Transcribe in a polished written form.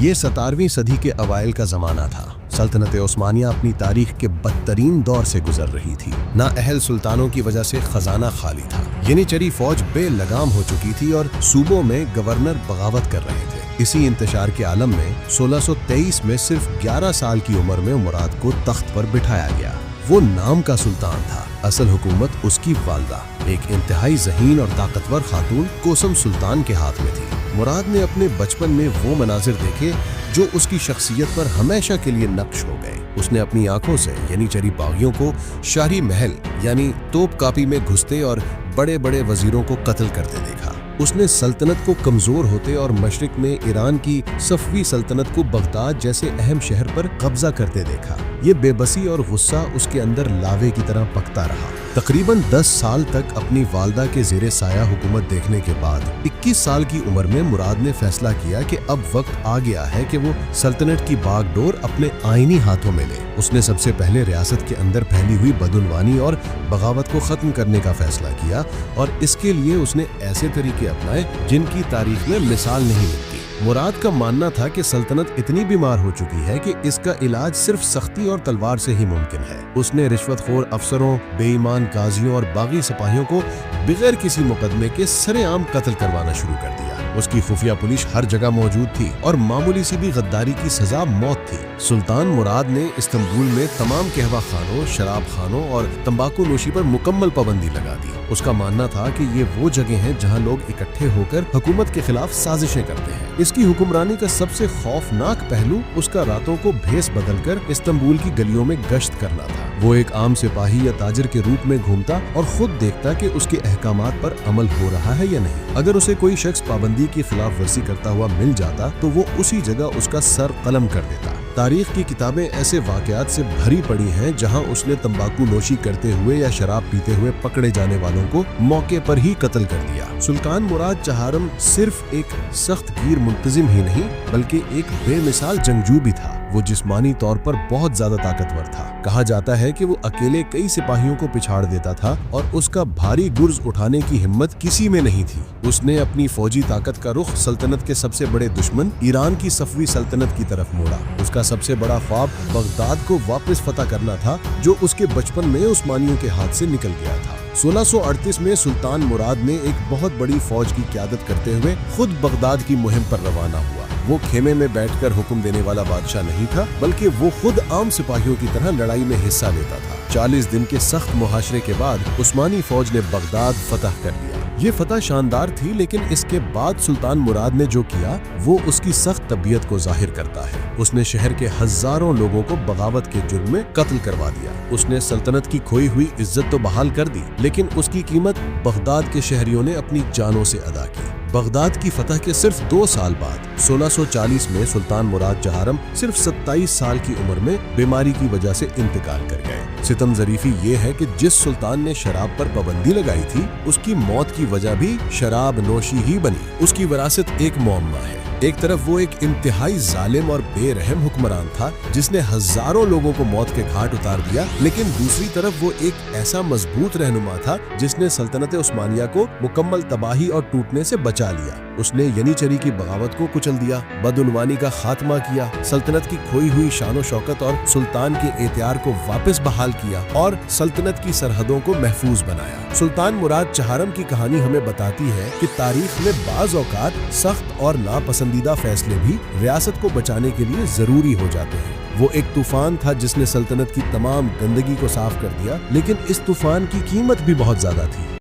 ये 17वीं सदी के अवाइल का ज़माना था। सल्तनत उस्मानिया अपनी तारीख के बदतरीन दौर से गुजर रही थी। नाअहल सुल्तानों की वजह से खजाना खाली था। यनीचरी फौज बेलगाम हो चुकी थी और सूबों में गवर्नर बगावत कर रहे थे। इसी इंतशार के आलम में 1623 में सिर्फ 11 साल की उम्र में मुराद को तख्त पर बिठाया गया। वो नाम का सुल्तान था, असल हुकूमत उसकी वालदा, एक इंतहाई ज़हीन और ताकतवर खातून कोसम सुल्तान के हाथ में थी। मुराद ने अपने बचपन में वो मनाजिर देखे जो उसकी शख्सियत पर हमेशा के लिए नक्श हो गए। उसने अपनी आंखों से यनीचरी बागियों को शाही महल यानी तोप कापी में घुसते और बड़े बड़े वजीरों को कत्ल करते देखा। उसने सल्तनत को कमजोर होते और मशरिक में ईरान की सफवी सल्तनत को बगदाद जैसे अहम शहर पर कब्जा करते देखा। ये बेबसी और गुस्सा उसके अंदर लावे की तरह पकता रहा। तकरीबन 10 साल तक अपनी वालदा के ज़ेरे साया हुकूमत देखने के बाद 21 साल की उम्र में मुराद ने फैसला किया कि अब वक्त आ गया है कि वो सल्तनत की बागडोर अपने आईनी हाथों में ले। उसने सबसे पहले रियासत के अंदर फैली हुई बदउनवानी और बगावत को ख़त्म करने का फैसला किया और इसके लिए उसने ऐसे तरीके अपनाए जिनकी तारीख में मिसाल नहीं मिलती। मुराद का मानना था कि सल्तनत इतनी बीमार हो चुकी है कि इसका इलाज सिर्फ सख्ती और तलवार से ही मुमकिन है। उसने रिश्वतखोर अफसरों, बेईमान काजियों और बागी सिपाहियों को बगैर किसी मुकदमे के सरेआम कत्ल करवाना शुरू कर दिया। उसकी खुफिया पुलिस हर जगह मौजूद थी और मामूली सी भी गद्दारी की सजा मौत थी। सुल्तान मुराद ने इस्तांबुल में तमाम कहवा खानों, शराब खानों और तंबाकू नोशी पर मुकम्मल पाबंदी लगा दी। उसका मानना था कि ये वो जगह हैं जहां लोग इकट्ठे होकर हुकूमत के खिलाफ साजिशें करते हैं। इसकी हुक्मरानी का सबसे खौफनाक पहलू उसका रातों को भेस बदलकर इस्तांबुल की गलियों में गश्त करना था। वो एक आम सिपाही या ताजिर के रूप में घूमता और खुद देखता कि उसके अहकामात पर अमल हो रहा है या नहीं। अगर उसे कोई शख्स पाबंदी की खिलाफ वर्जी करता हुआ मिल जाता तो वो उसी जगह उसका सर कलम कर देता। तारीख की किताबें ऐसे वाकयात से भरी पड़ी हैं जहां उसने तंबाकू नोशी करते हुए या शराब पीते हुए पकड़े जाने वालों को मौके पर ही कत्ल कर दिया। सुल्तान मुराद चहारम सिर्फ एक सख्त गिर मुंतजिम ही नहीं बल्कि एक बेमिसाल जंगजू भी था। वो जिस्मानी तौर पर बहुत ज्यादा ताकतवर था। कहा जाता है कि वो अकेले कई सिपाहियों को पिछाड़ देता था और उसका भारी गुर्ज उठाने की हिम्मत किसी में नहीं थी। उसने अपनी फौजी ताकत का रुख सल्तनत के सबसे बड़े दुश्मन ईरान की सफवी सल्तनत की तरफ मोड़ा। उसका सबसे बड़ा ख्वाब बगदाद को वापस फतह करना था जो उसके बचपन में उस्मानियों के हाथ से निकल गया था। 1638 में सुल्तान मुराद ने एक बहुत बड़ी फौज की क़यादत करते हुए खुद बगदाद की मुहिम पर रवाना हुआ। वो खेमे में बैठकर हुक्म देने वाला बादशाह नहीं था बल्कि वो खुद आम सिपाहियों की तरह लड़ाई में हिस्सा लेता था। 40 दिन के सख्त मुहाशरे के बाद उस्मानी फौज ने बगदाद फतह कर लिया। ये फतह शानदार थी लेकिन इसके बाद सुल्तान मुराद ने जो किया वो उसकी सख्त तबीयत को जाहिर करता है। उसने शहर के हजारों लोगों को बगावत के जुर्म में कत्ल करवा दिया। उसने सल्तनत की खोई हुई इज्जत तो बहाल कर दी लेकिन उसकी कीमत बगदाद के शहरियों ने अपनी जानों से अदा की। बगदाद की फतह के सिर्फ 2 साल बाद 1640 में सुल्तान मुराद चहारम सिर्फ 27 साल की उम्र में बीमारी की वजह से इंतकाल कर गए। सितम ज़रीफ़ी ये है कि जिस सुल्तान ने शराब पर पाबंदी लगाई थी उसकी मौत की वजह भी शराब नोशी ही बनी। उसकी विरासत एक मुअम्मा है। एक तरफ वो एक इंतहाई जालिम और बेरहम हुक्मरान था जिसने हजारों लोगों को मौत के घाट उतार दिया, लेकिन दूसरी तरफ वो एक ऐसा मजबूत रहनुमा था जिसने सल्तनत उस्मानिया को मुकम्मल तबाही और टूटने से बचा लिया। उसने यनीचरी की बगावत को कुचल दिया, बदउनवानी का खात्मा किया, सल्तनत की खोई हुई शानो शौकत और सुल्तान के एतियार को वापस बहाल किया और सल्तनत की सरहदों को महफूज बनाया। सुल्तान मुराद चहारम की कहानी हमें बताती है कि तारीख में बाज़ औक़ात सख्त और नापसंदीदा फैसले भी रियासत को बचाने के लिए जरूरी हो जाते हैं। वो एक तूफान था जिसने सल्तनत की तमाम गंदगी को साफ कर दिया, लेकिन इस तूफान की कीमत भी बहुत ज्यादा थी।